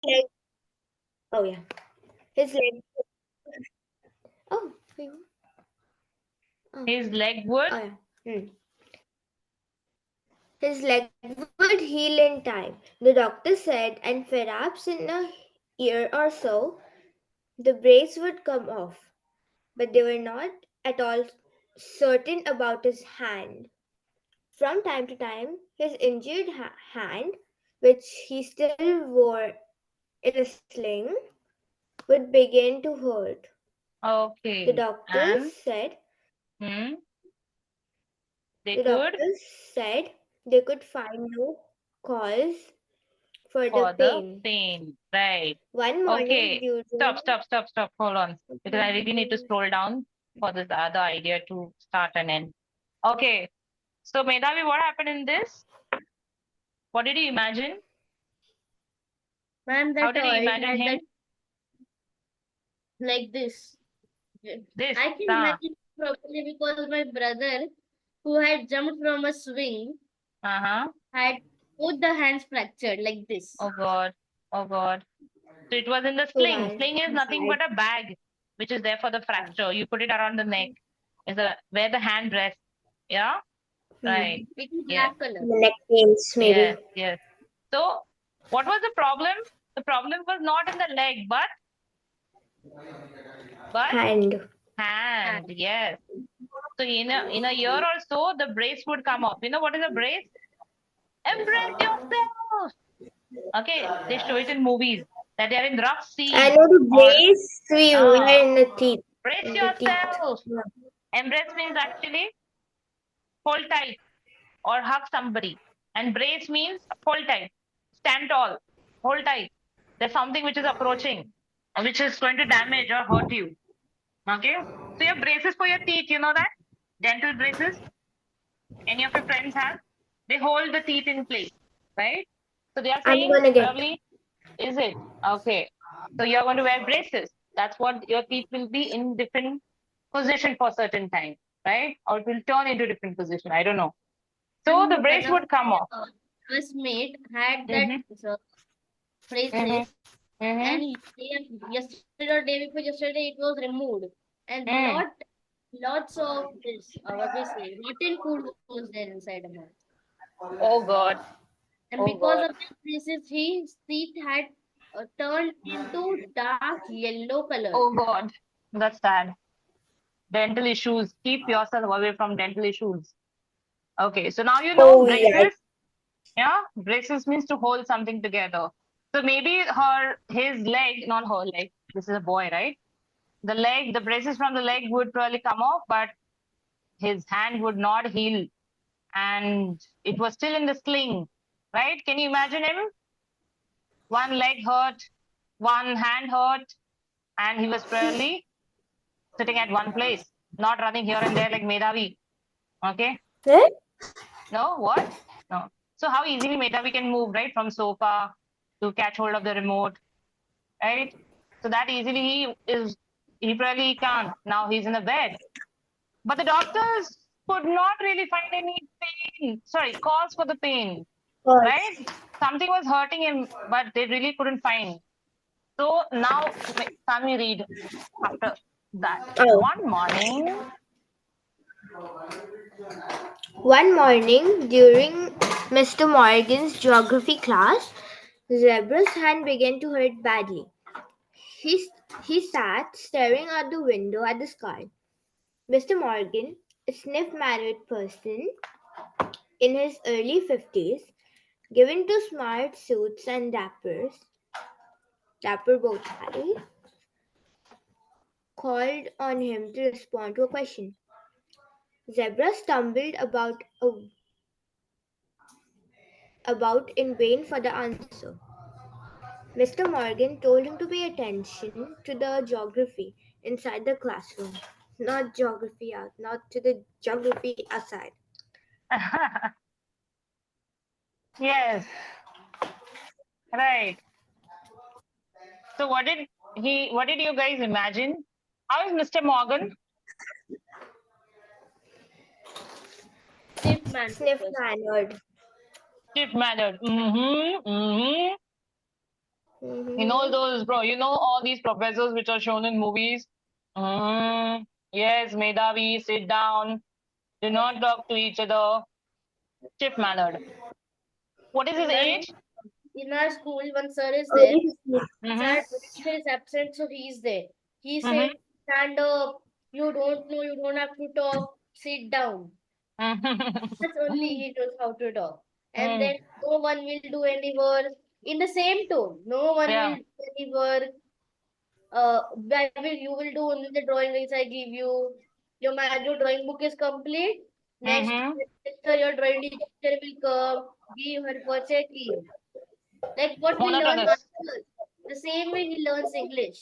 leg. Oh yeah, his leg. Oh, wait, oh, His leg would. oh yeah. His leg would heal in time, the doctor said, and perhaps in a year or so, the brace would come off. But they were not at all certain about his hand. From time to time, his injured hand, which he still wore in a sling, would begin to hurt. The Okay. doctors And said hmm, they the could doctors said they could find no cause for the for the pain. pain. Right. One morning Okay. during Stop. Hold on. Because I really need to scroll down for this other idea to start and end. Okay. So Medhavi, what happened in this? What did you imagine? Ma'am, How that did you it imagine had him? that like this. This. I can imagine properly because my brother, who had jumped from a swing, Uh-huh. had both the hands fractured like this. Oh God. Oh God. So it was in the oh sling. wow, Sling is nothing sad. but a bag which is there for the fracture. You put it around the neck. Is a where the hand rests. Yeah? Right. It is Yes. black color. The neck pains maybe. Yes. So what was the problem? The problem was not in the leg, but Hand. hand. Yes. So in a year or so, the brace would come off. You know what is a brace? Embrace yourself. Okay, they show it in movies that they are in rough I sea know the or brace we wear uh, in the teeth. brace In the teeth. yourself. Yeah. Embrace means actually hold tight or hug somebody. And brace means hold tight, stand tall, hold tight. There's something which is approaching, which is going to damage or hurt you. Okay? So you have braces for your teeth, you know that? Dental braces, any of your friends have? They hold the teeth in place, right? So they are I'm saying gonna get. early, is it? Okay. So you're going to wear braces. That's what your teeth will be in different position for certain time, right? Or it will turn into different position. I don't know. So the And one brace of would come my off. classmate had that Mm-hmm, mm-hmm, bracelet, mm-hmm, and yesterday or day before yesterday it was removed, and mm. lots of this what we say rotten food was there inside of it. Oh God. And Oh because God. of this disease, his teeth had turned into dark yellow color. Oh God. That's sad. Dental issues. Keep yourself away from dental issues. Okay. So now you know Oh yeah. braces. Yeah. Braces means to hold something together. So maybe his leg, not her leg. This is a boy, right? The leg, the braces from the leg would probably come off, but his hand would not heal. And it was still in the sling, right? Can you imagine him? One leg hurt, one hand hurt, and he was probably sitting at one place, not running here and there like Medhavi. Okay? Eh? No, what? No. So how easily Medhavi can move, right? From sofa to catch hold of the remote, right? So that easily he probably can't. Now he's in a bed. But the doctors could not really find any pain, sorry, cause for the pain, right? Cause. Something was hurting him, but they really couldn't find. So now, can we read after that? Oh. One morning, One morning during Mr. Morgan's geography class, Zebra's hand began to hurt badly. He, he sat staring out the window at the sky. Mr. Morgan, a sniff married person in his early 50s, given to smart suits and dapper bow tie, called on him to respond to a question. Zebra stumbled about in vain for the answer. Mr. Morgan told him to pay attention to the geography inside the classroom, not to the geography outside. yes, right. So what did you guys imagine? How is Mr. Morgan? Stiff man Sniff person. mannered. Stiff mannered. Mm-hmm, mm-hmm. You know Mm-hmm. those, bro. You know all these professors which are shown in movies. Yes, Medhavi, sit down. Do not talk to each other. Stiff mannered. What is his In our age? in our school, one sir is there. Early 50s. Mm-hmm. Sir, the teacher is absent, so he is there. He said, Mm-hmm. "Stand up. You don't know. You don't have to talk. Sit down." That's only Mm-hmm. he knows how to talk. And then no one will do any work in the same tone. No one will Yeah. do any work. You will do only the drawing which I give you. Your drawing book is complete. Next Mm-hmm. semester, your drawing teacher will come, give her for checking. Like what we learn Monotonous. masters. The same way he learns English.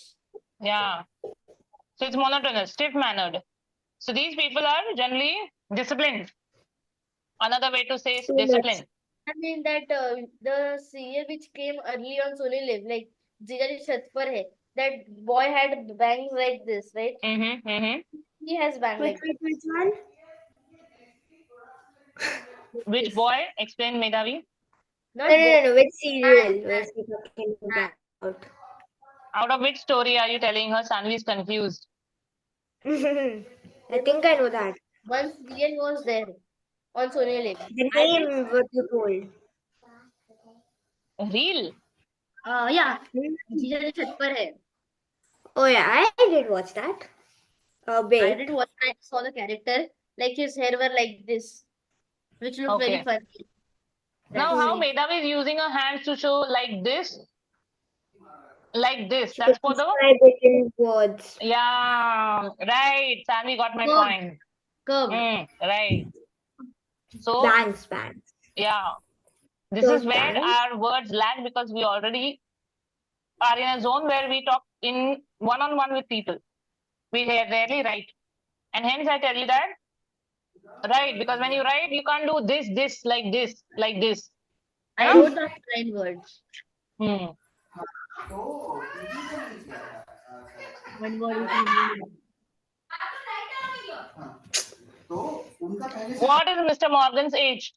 Yeah. So it's monotonous, stiff mannered. So these people are generally disciplined. Another way to say is Too much. discipline. I mean that the serial which came early on Sony Live, like Jigar Chhat Par Hai, that boy had bangs like this, right? Mm-hmm. Mm-hmm. He has bang like Which one? Which this. boy? Explain, Medhavi. Not boy, No. Which man, serial was he talking man. about? Out of which story are you telling her? Sanvi is confused. I There was think I know that. one serial was there on Sony Live. The I think, name what you told. Real. yeah, Hmm. Jigar Chhat Par Hai. Oh yeah, I did watch that. A I bit. didn't watch. I saw the character, like his hair were like this, which looked very Okay. funny. Now, That's how Hmm. Medhavi is using her hands to show like this, like this. She That's could for the, describe it in words. yeah, right. Sanvi got my curved, point. curved. Right. So, Bangs, bangs. yeah, this is Those where bangs. our words lag because we already are in a zone where we talk in one on one with people. We rarely write. And hence I tell you that, right? Because when you write, you can't do this, like this, like this. You I know? wrote the underline words. Hmm. One word is remaining. What is Mr. Morgan's age?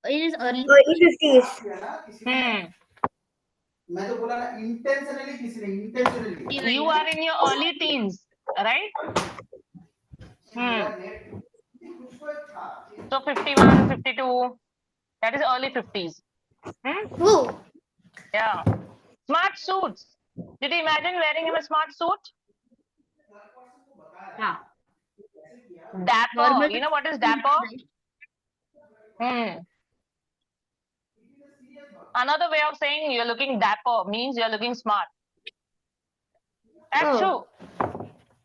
It is early Early 50s. Hmm. You 59. are in your early teens, right? Hmm. So 51, 52, that is early 50s. Hmm? Who? Yeah. Smart suits. Did you imagine wearing him a smart suit? Yeah. Dapper. Normal You know what is suit, dapper? right? Hmm. Another way of saying you're looking dapper means you're looking smart. That's Oh. true.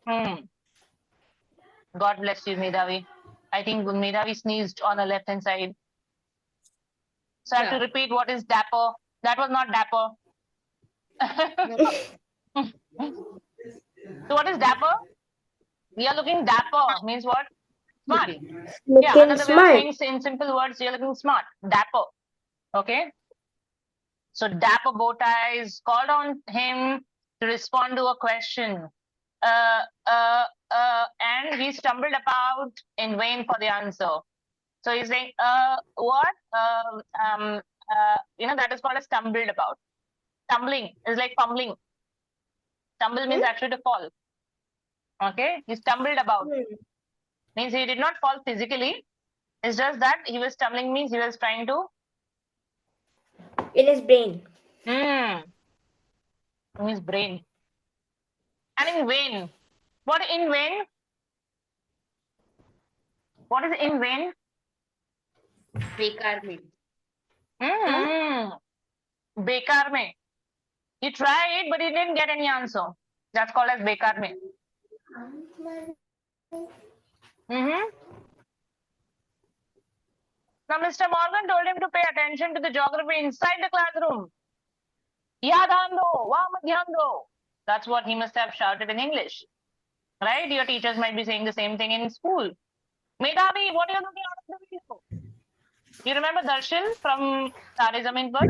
Hmm. God bless you, Medhavi. I think Medhavi sneezed on the left hand side. So I have to Yeah. repeat what is dapper. That was not dapper. No. So what is dapper? We are looking dapper means what? Smart. Looking. Yeah, Looking another way of smart. saying in simple words, you're looking smart. Dapper. Okay. So dapper bow ties called on him to respond to a question. Uh, and he stumbled about in vain for the answer. So he's saying, what? That is called a stumbled about. Stumbling is like fumbling. Stumble means Hmm? actually to fall. Okay. He stumbled about Hmm. means he did not fall physically. It's just that he was stumbling means he was trying to, In his brain. in his brain. And in vain. What in vain? What is in vain? Bekar mein. Huh? Bekar mein. He tried, but he didn't get any answer. That's called as bekar mein. Mm-hmm. Now, Mr. Morgan told him to pay attention to the geography inside the classroom. Yadhan do, wamadhyam do. That's what he must have shouted in English. Right? Your teachers might be saying the same thing in school. Medhavi, what are you looking out of the window? You remember Darshan from Tare Zameen Par?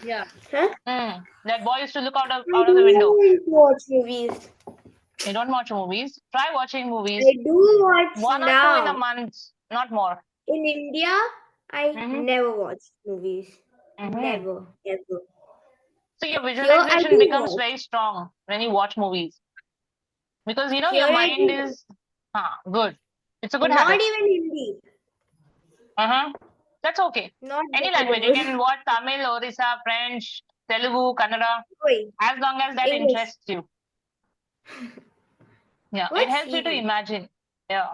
Yeah. Huh? That boy used to look I out of the window. don't watch movies. You don't watch movies? Try watching movies. I do watch 1 or 2 in a now. month, not more. In India, I Mm-hmm. never watch movies. Mm-hmm. Never, ever. So your Here I visualization do becomes watch. very strong when you watch movies because you know Here your I mind do. is good. It's a good Not habit. even Hindi. Uh-huh. That's okay. Not Any that language. You good. can watch Tamil, Orissa, French, Telugu, Kannada, Wait, as long as that English. interests you. Yeah, it What's helps you to ED? imagine. Yeah.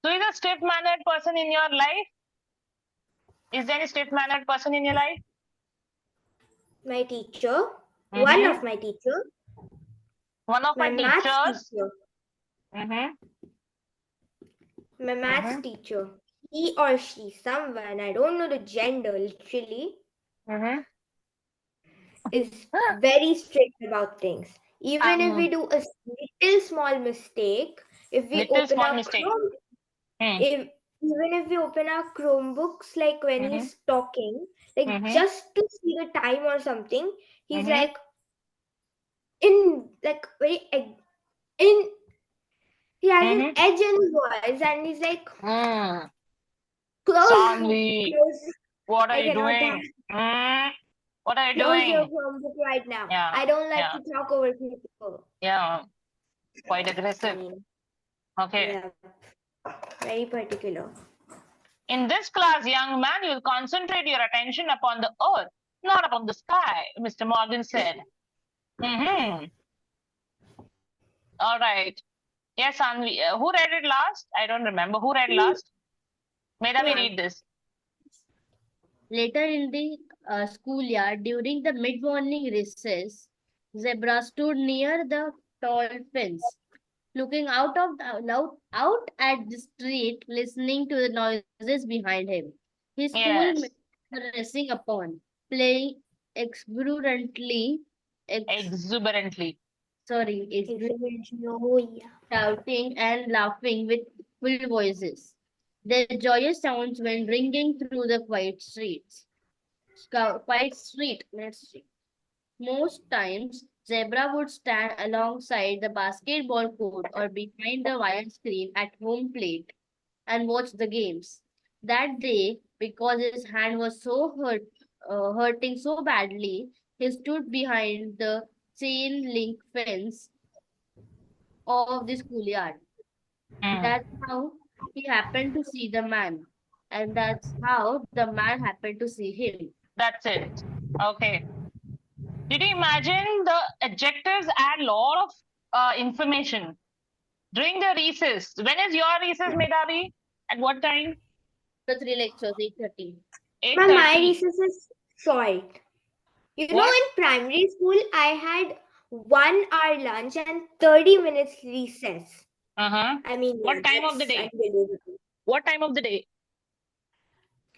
So is a stiff-mannered person in your life? Is there any stiff-mannered person in your life? My teacher. One Mm-hmm. of my teacher. One of My my maths teachers. teacher. Mm-hmm. My maths Mm-hmm. teacher. He or she, someone, I don't know the gender literally, Mm-hmm. is very strict about things. Even if we Um, do a little small mistake, if we little open small our mistake. Chrome, Mm. if even if we open our Chromebooks, like when Mm-hmm. he's talking, like Mm-hmm. just to see the time or something, he's Mm-hmm. like in like very in he has an Mm-hmm. edge in his voice and he's like Mm. close Sanvi, close. what are I you cannot doing? Mm. What are you close your doing? Chromebook right now. Yeah. I don't like Yeah. to talk over people. Yeah. Quite I aggressive. mean, Okay. yeah, very particular. In this class, young man, you will concentrate your attention upon the earth, not upon the sky, Mr. Morgan said. Mm-hmm. All right. Yes, Anvi. Who read it last? I don't remember. Who read last? Maybe Yeah. read this. Later in the schoolyard, during the mid-morning recess, Zebra stood near the tall fence, looking out at the street, listening to the noises behind him. His schoolmates Yes. were racing upon, playing exuberantly, ex- Exuberantly. Oh, yeah. shouting and laughing with full voices. Their joyous sounds went ringing through the quiet streets. Quiet street, not street. Most times, Zebra would stand alongside the basketball court or behind the wire screen at home plate and watch the games. That day, because his hand was hurting so badly, he stood behind the chain link fence of the schoolyard. Mm. That's how he happened to see the man, and that's how the man happened to see him. That's it. Okay. Did you imagine the adjectives add a lot of information during the recess? When is your recess, Medhavi? At what time? The three lectures, 8:30. My 8:30. recess is short. You know, What? in primary school, I had 1 hour lunch and 30 minutes recess. Uh-huh. I mean, yeah, What time of the that's day? unbelievable. What time of the day?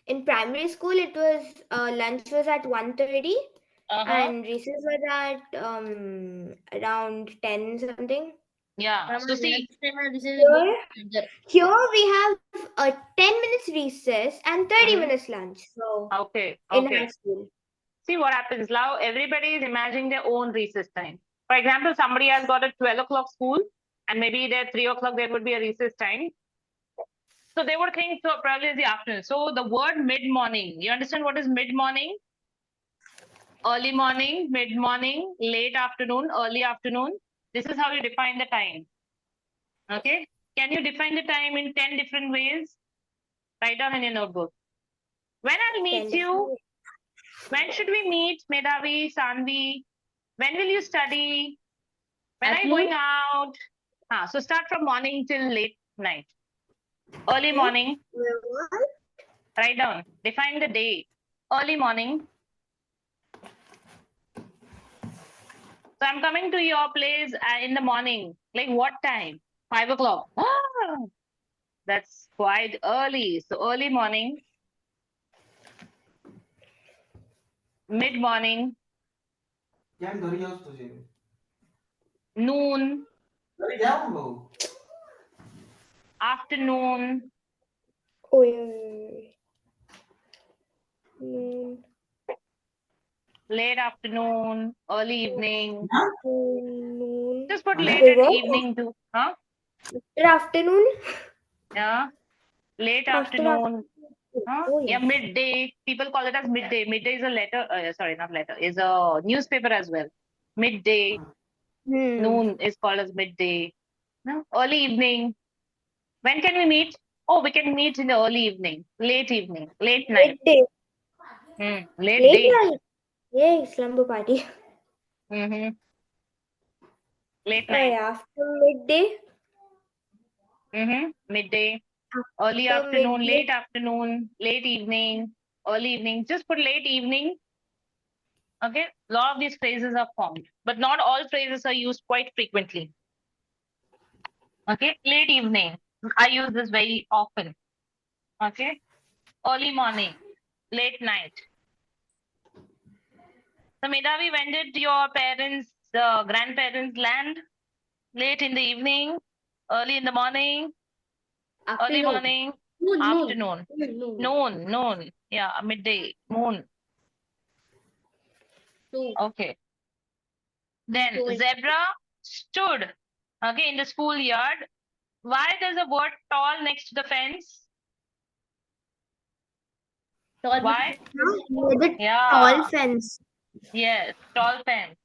In primary school, it was lunch was at 1:30 Uh-huh. and recess was at around 10 something. Yeah. Mama, So see, lunchtime, this is Here, both. here we have a 10 minutes recess and 30 mhm. minutes lunch. So Okay, in high okay. school. See what happens now. Everybody is imagining their own recess time. For example, somebody has got a 12 o'clock school, and maybe at 3 o'clock there would be a recess time. So they would think so probably it's the afternoon. So the word mid morning. You understand what is mid morning? Early morning, mid morning, late afternoon, early afternoon. This is how you define the time. Okay. Can you define the time in 10 different ways? Write down in your notebook. When I'll 10 meet you, different. when should we meet, Medhavi, Sanvi? When will you study? When are At you noon, going out? So start from morning till late night. Early Hmm? morning, What? write down. Define the day. Early morning. So I'm coming to your place in the morning. Like what time? 5 o'clock. That's quite early. So early morning, mid morning, noon, afternoon, Oh, yeah. Noon, late afternoon, early evening. noon. Just put late Wait, and what? evening too. Huh? After afternoon? Yeah. Late After afternoon, Oh, Yeah, yes. midday. People call it as midday. Midday is a letter. Sorry, not letter. Is a newspaper as well. Midday. Hmm. Noon is called as midday. No? Early evening. When can we meet? Oh, we can meet in the early evening, late night. Midday. Late Late day. night. Yay, slumber party. Mm-hmm. Late Oh, night. yeah. After midday. Midday. Early After afternoon, midday. late evening, early evening. Just put late evening. Okay. A lot of these phrases are formed, but not all phrases are used quite frequently. Okay. Late evening. I use this very often. Okay. Early morning, late night. So, Medavi, when did your parents, grandparents land? Late in the evening, early in the morning, early Afternoon. morning, Noon. afternoon, Noon. noon. Yeah, midday, noon. Two. Okay. Then Two. zebra stood, okay, in the schoolyard. Why there's a word tall next to the fence? Tall Why? Near the tall Yeah, fence. yes, tall fence.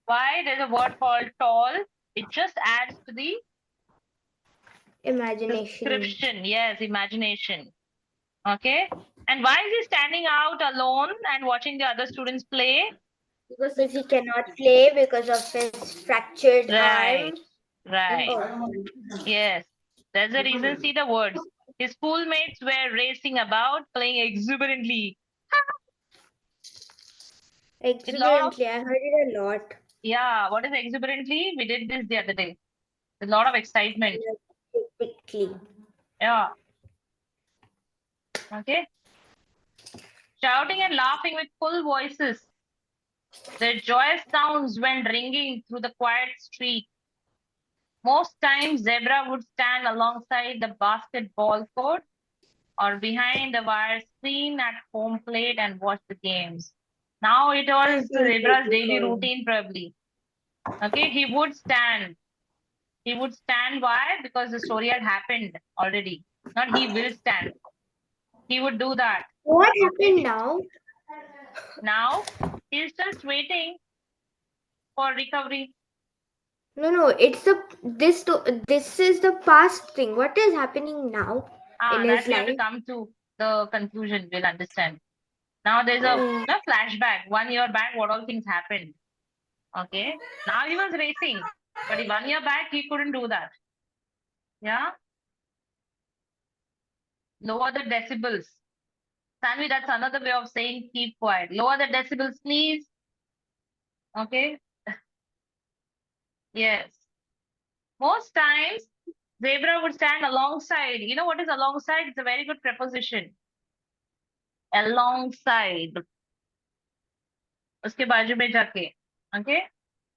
Why there's a word called tall? It just adds to the Imagination. description. Yes, imagination. Okay. And why is he standing out alone and watching the other students play? Because Because he cannot play because of his fractured arm. Right, right. Oh, Yes, there's a reason. See the words. His schoolmates were racing about, playing exuberantly. With lot of, exuberantly. I heard it a lot. yeah, what is exuberantly? We did this the other day. With a lot of excitement. Energetically. Yeah, okay. Shouting and laughing with full voices. Their joyous sounds went ringing through the quiet street. Most times, Zebra would stand alongside the basketball court or behind the wire screen at home plate and watch the games. Now it was Zebra's daily routine, probably. Okay, he would stand. He would stand. Why? Because the story had happened already. Not he will stand. He would do that. What Okay. happened now? Now he's just waiting for recovery. No. It's the this is the past thing. What is happening now Ah, in that his we have to life? come to the conclusion. We'll understand. Now there's Oh, a flashback. 1 year back, what all things happened. Okay. Now he was racing, but 1 year back he couldn't do that. Yeah. Lower the decibels. Sanvi, that's another way of saying keep quiet. Lower the decibels, please. Okay. Yes. Most times, zebra would stand alongside. You know what is alongside? It's a very good preposition. Alongside. उसके बाजू में जाके. Okay.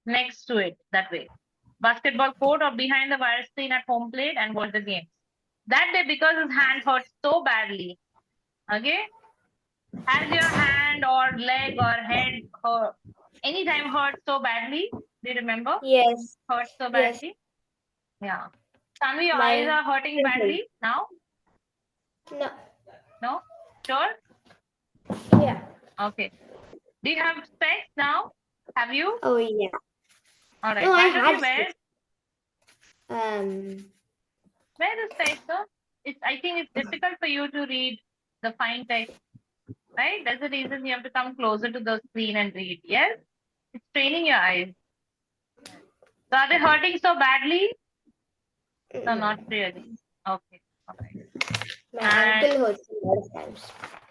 Next to it, that way. Basketball court or behind the wire screen at home plate and watch the game. That day, because his hand hurt so badly. Okay. Has your hand or leg or head hurt anytime hurt so badly? Do you remember? yes. Hurt so Yes. badly? Yeah. Tanvi, your eyes My are hurting badly now? no. No? Sure? Yeah. Okay. Do you have specs now? Have you? Oh, yeah. All No, right. I Why don't had you wear six. Um. the specs, sir? I think it's difficult for you to read the fine text, right? That's the reason you have to come closer to the screen and read. Yes? It's training your eyes. So are they hurting so badly? No, No. not really. Okay. All right. My And ankle hurts a lot of times.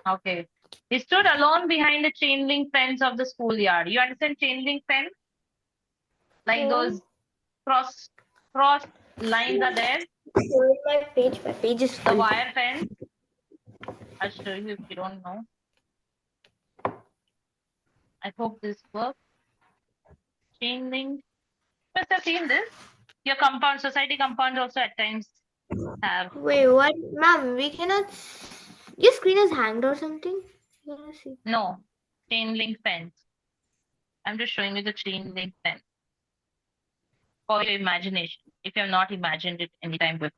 okay. He stood alone behind the chain link fence of the schoolyard. You understand chain link fence? Like No. those cross cross lines are there. Show my page. My page is The full. wire fence. I'll show you if you don't know. I hope this works. Chain link. You must have seen this. Your compound, society compounds also at times have. Wait, what? Ma'am, we cannot. Your screen is hanged or something? You wanna see? No. Chain link fence. I'm just showing you the chain link fence for your imagination. If you have not imagined it anytime before.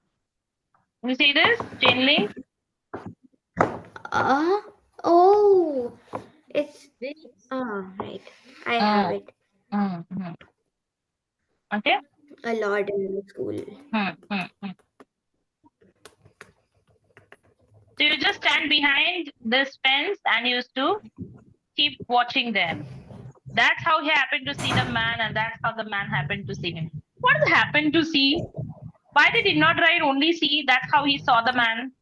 You see this? Chain link? Uh, oh, it's This right. I have Mm, it mm. Okay. a lot in the school. Mm. So you just stand behind this fence and used to keep watching them. That's how he happened to see the man, and that's how the man happened to see him. What does happen to see? Why did he not write only see? That's how he saw the man.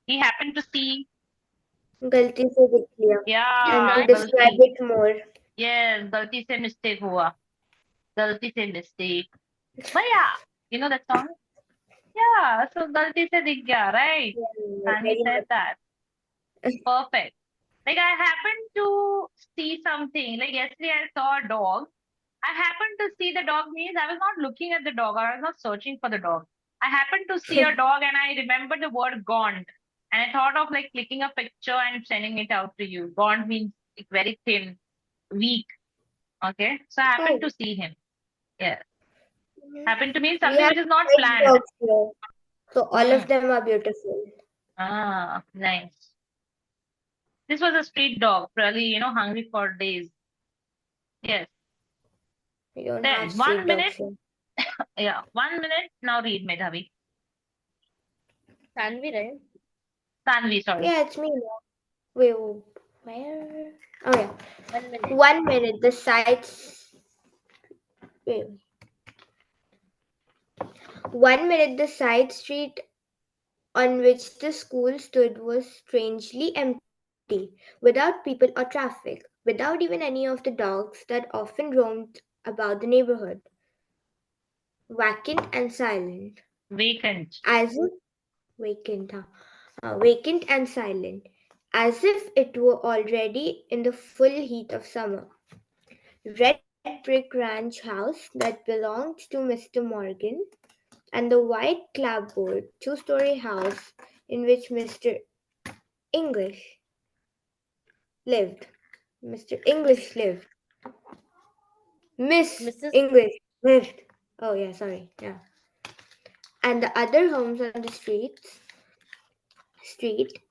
He happened to see. गलती से दिख लिया. he And Yeah, to tried to describe galti. see. it more. Yes, galti se mistake hua. Galti se mistake. Maya, you know that song? Yeah, so galti se dikh gaya, right? Yeah, And he very said much. that. Perfect. Like I happened to see something. Like yesterday, I saw a dog. I happened to see the dog means I was not looking at the dog or I was not searching for the dog. I happened to see a dog and I remembered the word gaunt. And I thought of like clicking a picture and sending it out to you. Gaunt means like very thin, weak. Okay. So I happened to Oh, see him. Yeah. mhm. Happened to mean We something have which is not white planned. dogs here. So all Hmm. of them are beautiful. Ah, nice. This was a street dog, probably, hungry for days. Yes. We don't have Then street 1 minute. dogs here. Yeah. 1 minute. Now read Medhavi. Tanvi, right? Tanvi, sorry. Yeah, it's me now. Wait, where? Oh yeah. 1 minute. 1 minute. The sides. Wait. 1 minute. The side street on which the school stood was strangely empty, without people or traffic, without even any of the dogs that often roamed about the neighborhood, vacant and silent, Vacant. as if vacant, vacant and silent, as if it were already in the full heat of summer. Red brick ranch house that belonged to Mr. Morgan, and the white clapboard two-story house in which Mr. English lived. Mr. English lived. Miss Mrs. English lived. Oh yeah, sorry. Yeah. And the other homes on the street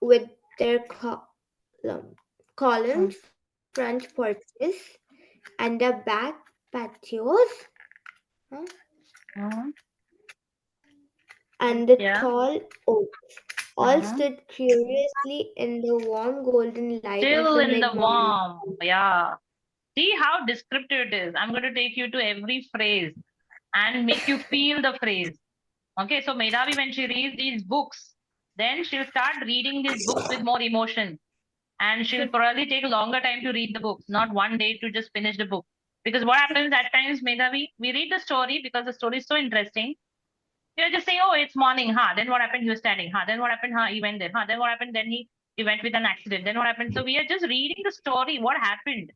with their columned Mm, front porches and their back patios, huh? mm, And the yeah. tall oaks all Mm. stood curiously in the warm golden light of Still the in the mid morning warm. sun. Yeah. See how descriptive it is. I'm going to take you to every phrase and make you feel the phrase. Okay, so Medhavi, when she reads these books, then she'll start reading these books with more emotion. And she'll probably take a longer time to read the books, not one day to just finish the book. Because what happens at times, Medhavi, we read the story because the story is so interesting. You're just saying, oh, it's morning, huh? Then what happened? He was standing, huh? Then what happened? Huh? He went there, huh? Then what happened? Then he went with an accident. Then what happened? So we are just reading the story, what happened.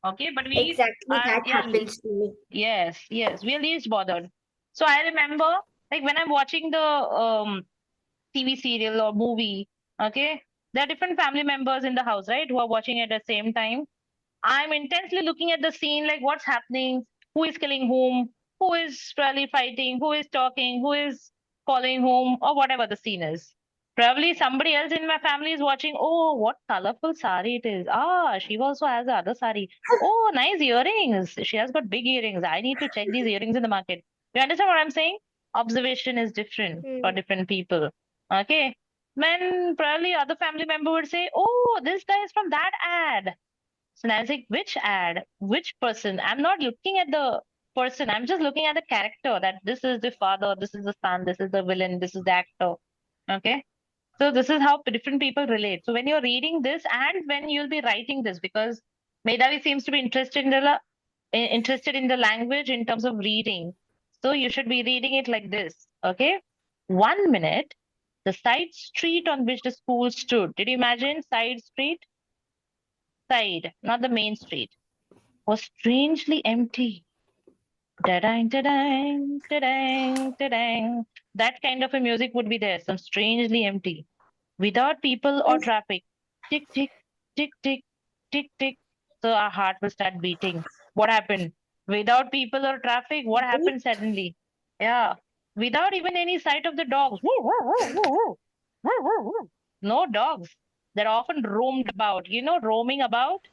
Okay, but we Exactly are, that yeah, happens to me. yes, we are least bothered. So I remember, like when I'm watching the TV serial or movie, okay, there are different family members in the house, right, who are watching at the same time. I'm intensely looking at the scene, like what's happening, who is killing whom, who is probably fighting, who is talking, who is calling whom, or whatever the scene is. Probably somebody else in my family is watching. Oh, what colorful sari it is. Ah, she also has the other sari. Oh, nice earrings. She has got big earrings. I need to check these earrings in the market. You understand what I'm saying? Observation is different for Hmm. different people. Okay. When probably other family member would say, oh, this guy is from that ad. So I was like, which ad? Which person? I'm not looking at the person. I'm just looking at the character that this is the father, this is the son, this is the villain, this is the actor. Okay. So this is how different people relate. So when you're reading this and when you'll be writing this, because Medhavi seems to be interested in the language in terms of reading. So you should be reading it like this. Okay. 1 minute, the side street on which the school stood. Did you imagine side street? Side, not the main street, was strangely empty. Da-dang, da-dang, da-dang, da-dang. That kind of a music would be there, some strangely empty, without people or traffic. Tick, tick, tick, tick, tick, tick. So our heart will start beating. What happened? Without people or traffic, what happened suddenly? Yeah. Without even any sight of the dogs. Woo, woo, woo, woo, woo. Woo, woo, woo. No dogs. that often roamed about, roaming about,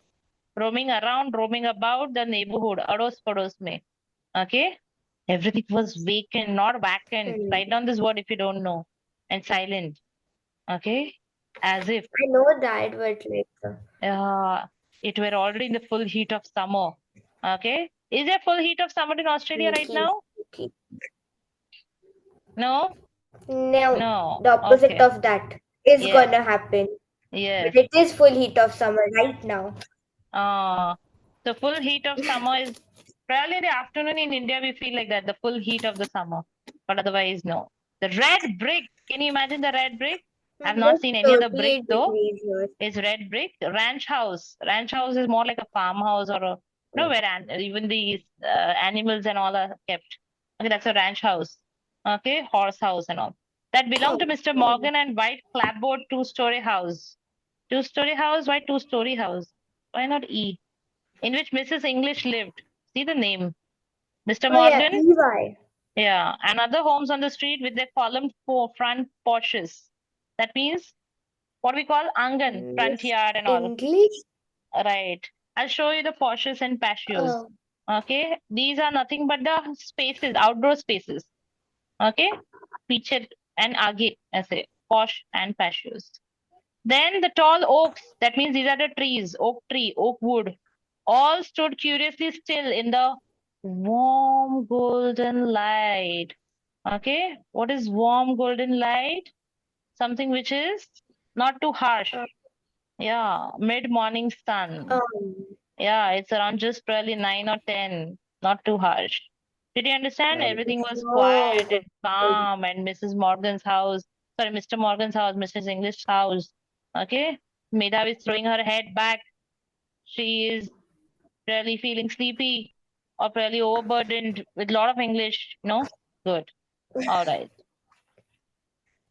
roaming around, roaming about the neighborhood, ados pados mein. Okay? Everything was vacant, not vacant. Hmm. Write down this word if you don't know. And silent. Okay? As if I know that, but like, uh, it were already in the full heat of summer. Okay? Is there full heat of summer in Australia right sneaky, now? sneaky. No? No, No. the opposite Okay. of that is Yes. gonna happen. But Yes. it is full heat of summer right now. Uh, the full heat of summer is probably the afternoon in India. We feel like that, the full heat of the summer, but otherwise, no. The red brick. Can you imagine the red brick? I've not Just seen any other brick 38 though. degrees here. Is red brick. Ranch house. Ranch house is more like a farmhouse or a where even the animals and all are kept. Okay, that's a ranch house. Okay, horse house and all. That belonged to Mr. Okay. Morgan and white clapboard two-story house. Two-story house? Why two-story house? Why not E? In which Mrs. English lived. See the name. Mr. Oh yeah, Morgan? EY. Yeah. And other homes on the street with their columned front porches. That means what we call angan, front Miss yard and all. English. Right. I'll show you the porches and patios. Oh, Okay. These are nothing but the spaces, outdoor spaces. Okay. Featured and aage, I say, posh and patios. Then the tall oaks, that means these are the trees, oak tree, oak wood, all stood curiously still in the warm golden light. Okay, what is warm golden light? Something which is not too harsh. uh, Yeah, mid morning sun. um, Yeah, it's around just probably 9 or 10, not too harsh. Did you understand? that Everything is was quiet so and good. calm, and Mrs. Morgan's house, sorry, Mr. Morgan's house, Mrs. English's house. Okay, Medha is throwing her head back. She is really feeling sleepy or probably overburdened with a lot of English. No? Good. All right.